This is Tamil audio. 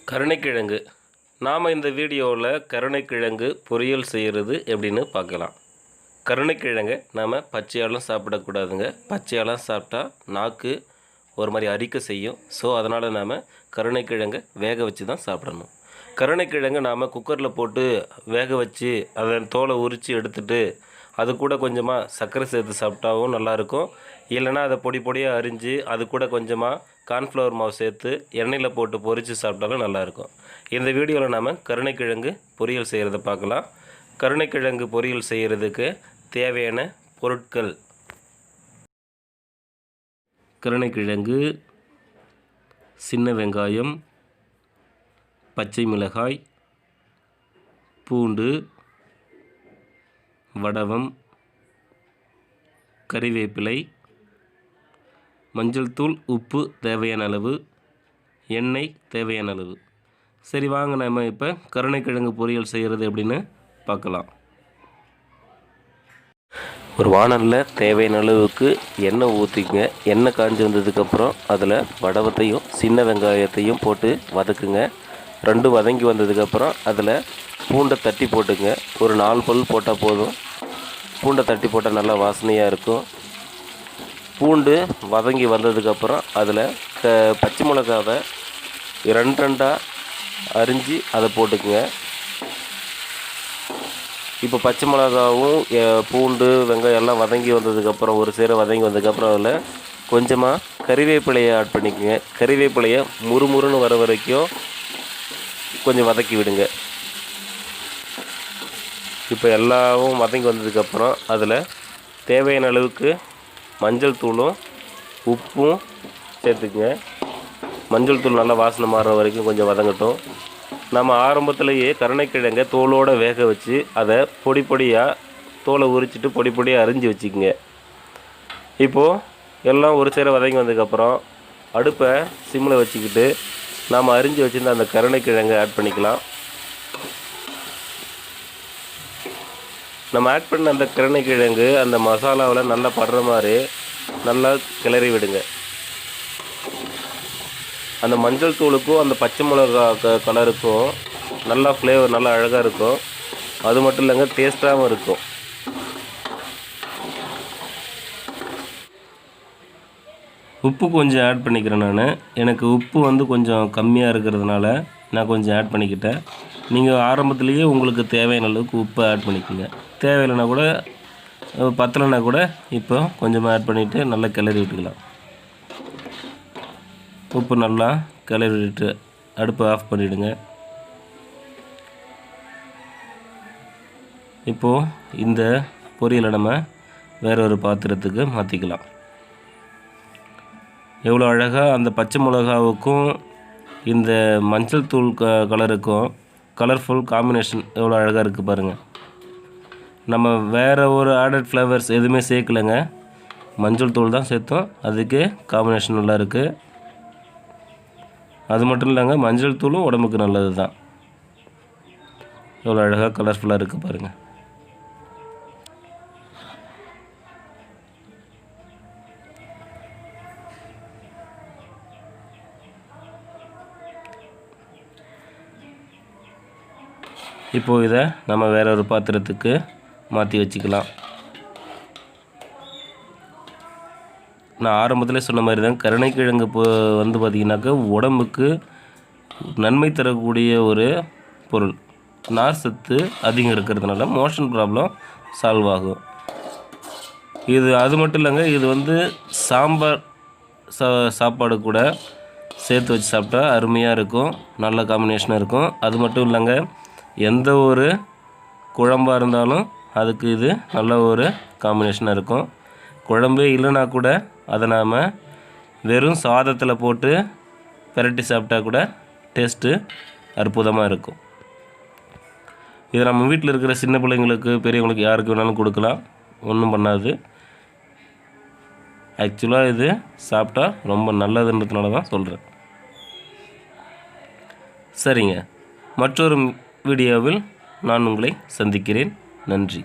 கருணைக்கிழங்கு. நாம் இந்த வீடியோவில் கருணைக்கிழங்கு பொரியல் செய்கிறது எப்படின்னு பார்க்கலாம். கருணைக்கிழங்கை நாம் பச்சையாலும் சாப்பிடக்கூடாதுங்க. பச்சையாலாம் சாப்பிட்டா நாக்கு ஒரு மாதிரி அரிக்க செய்யும். ஸோ அதனால் நாம் கருணைக்கிழங்கை வேக வச்சு தான் சாப்பிடணும். கருணைக்கிழங்கை நாம் குக்கரில் போட்டு வேக வச்சு அதன் தோலை உரித்து எடுத்துட்டு அது கூட கொஞ்சமாக சர்க்கரை சேர்த்து சாப்பிட்டாவும் நல்லாயிருக்கும். இல்லைனா அதை பொடி பொடியாக அரிஞ்சு அது கூட கொஞ்சமாக கார்ன்ஃப்ளவர் மாவு சேர்த்து எண்ணெயில் போட்டு பொரித்து சாப்பிட்டாலும் நல்லாயிருக்கும். இந்த வீடியோவில் நாம் கருணைக்கிழங்கு பொரியல் செய்கிறத பார்க்கலாம். கருணைக்கிழங்கு பொரியல் செய்கிறதுக்கு தேவையான பொருட்கள்: கருணைக்கிழங்கு, சின்ன வெங்காயம், பச்சை மிளகாய், பூண்டு, வடவம், கறிவேப்பிலை, மஞ்சள் தூள், உப்பு தேவையான அளவு, எண்ணெய் தேவையான அளவு. சரி, வாங்க நம்ம இப்போ கருணைக்கிழங்கு பொரியல் செய்கிறது எப்படின்னு பார்க்கலாம். ஒரு வாணலில் தேவையான அளவுக்கு எண்ணெய் ஊற்றிக்குங்க. எண்ணெய் காஞ்சி வந்ததுக்கப்புறம் அதில் வடவத்தையும் சின்ன வெங்காயத்தையும் போட்டு வதக்குங்க. ரெண்டும் வதங்கி வந்ததுக்கப்புறம் அதில் பூண்டை தட்டி போட்டுங்க. ஒரு 4 பல் போட்டால் போதும். பூண்டை தட்டி போட்டால் நல்லா வாசனையாக இருக்கும். பூண்டு வதங்கி வந்ததுக்கப்புறம் அதில் பச்சை மிளகாவை 2 அரிஞ்சு அதை போட்டுக்குங்க. இப்போ பச்சை மிளகாவும் பூண்டு வெங்காயம் எல்லாம் வதங்கி வந்ததுக்கப்புறம் ஒரு சேர வதங்கி வந்ததுக்கப்புறம் அதில் கொஞ்சமாக கறிவேப்பிலையை ஆட் பண்ணிக்கோங்க. கறிவேப்பிலையை முறுமுறுன்னு வர வரைக்கும் கொஞ்சம் வதக்கி விடுங்க. இப்போ எல்லாவும் வதங்கி வந்ததுக்கப்புறம் அதில் தேவையான அளவுக்கு மஞ்சள் தூளும் உப்பும் சேர்த்துக்குங்க. மஞ்சள் தூள் நல்லா வாசனை மாறுற வரைக்கும் கொஞ்சம் வதங்கட்டும். நம்ம ஆரம்பத்திலேயே கருணைக்கிழங்கை தோலோடு வேக வச்சு அதை பொடி பொடியாக தோலை உரிச்சிட்டு பொடி பொடியாக அரிஞ்சு வச்சுக்கோங்க. இப்போது எல்லாம் ஒரு சேர வதங்கி வந்ததுக்கப்புறம் அடுப்பை சிம்மில் வச்சுக்கிட்டு நாம் அரிஞ்சு வச்சுருந்த அந்த கருணைக்கிழங்கை ஆட் பண்ணிக்கலாம். நம்ம ஆட் பண்ண அந்த கருணைக்கிழங்கு அந்த மசாலாவில் நல்லா படுற மாதிரி நல்லா கிளறி விடுங்க. அந்த மஞ்சள் தூளுக்கும் அந்த பச்சை மிளகா கலருக்கும் நல்லா ஃப்ளேவர் நல்லா அழகாக இருக்கும். அது மட்டும் இல்லைங்க, டேஸ்ட்டாகவும் இருக்கும். உப்பு கொஞ்சம் ஆட் பண்ணிக்கிறேன் நான். எனக்கு உப்பு கொஞ்சம் கம்மியாக இருக்கிறதுனால நான் கொஞ்சம் ஆட் பண்ணிக்கிட்டேன். நீங்கள் ஆரம்பத்துலேயே உங்களுக்கு தேவையான அளவுக்கு உப்பை ஆட் பண்ணிக்கோங்க. தேவையில்லைனா கூட பத்தலைனா கூட இப்போ கொஞ்சமாக ஆட் பண்ணிவிட்டு நல்லா கிளறி விட்டுக்கலாம். உப்பு நல்லா கிளறி விட்டு அடுப்பை ஆஃப் பண்ணிவிடுங்க. இப்போது இந்த பொரியலை நம்ம வேற ஒரு பாத்திரத்துக்கு மாற்றிக்கலாம். எவ்வளோ அழகாக அந்த பச்சை மிளகாவுக்கும் இந்த மஞ்சள் தூள் கலருக்கும் கலர்ஃபுல் காம்பினேஷன் எவ்வளோ அழகாக இருக்குது பாருங்கள். நம்ம வேறு ஒரு ஆடட் ஃப்ளேவர்ஸ் எதுவுமே சேர்க்கலைங்க. மஞ்சள் தூள் தான் சேர்த்தோம். அதுக்கு காம்பினேஷன் நல்லா இருக்குது. அது மட்டும் இல்லைங்க, மஞ்சள் தூளும் உடம்புக்கு நல்லது தான். எவ்வளோ அழகாக கலர்ஃபுல்லாக இருக்குது பாருங்கள். இப்போது இதை நம்ம வேற ஒரு பாத்திரத்துக்கு மாற்றி வச்சுக்கலாம். நான் ஆரம்பத்தில் சொன்ன மாதிரி தான் கருணைக்கிழங்கு பார்த்திங்கனாக்கா உடம்புக்கு நன்மை தரக்கூடிய ஒரு பொருள். நார் சத்து அதிகம் இருக்கிறதுனால மோஷன் ப்ராப்ளம் சால்வ் ஆகும். இது அது மட்டும் இல்லைங்க, இது சாம்பார் சாப்பாடு கூட சேர்த்து வச்சு சாப்பிட்டா அருமையாக இருக்கும். நல்ல காம்பினேஷனாக இருக்கும். அது மட்டும் இல்லைங்க, எந்த ஒரு குழம்பாக இருந்தாலும் அதுக்கு இது நல்ல ஒரு காம்பினேஷனாக இருக்கும். குழம்பே இல்லைனா கூட அதை நாம் வெறும் சாதத்தில் போட்டு பிரட்டி சாப்பிட்டா கூட டேஸ்ட்டு அற்புதமாக இருக்கும். இதை நம்ம வீட்டில் இருக்கிற சின்ன பிள்ளைங்களுக்கு பெரியவங்களுக்கு யாருக்கு வேணாலும் கொடுக்கலாம், ஒன்றும் பண்ணாது. ஆக்சுவலாக இது சாப்பிட்டா ரொம்ப நல்லதுன்றதுனால தான் சொல்கிறேன். சரிங்க, மற்றொரு வீடியோவில் நான் உங்களை சந்திக்கிறேன். நன்றி.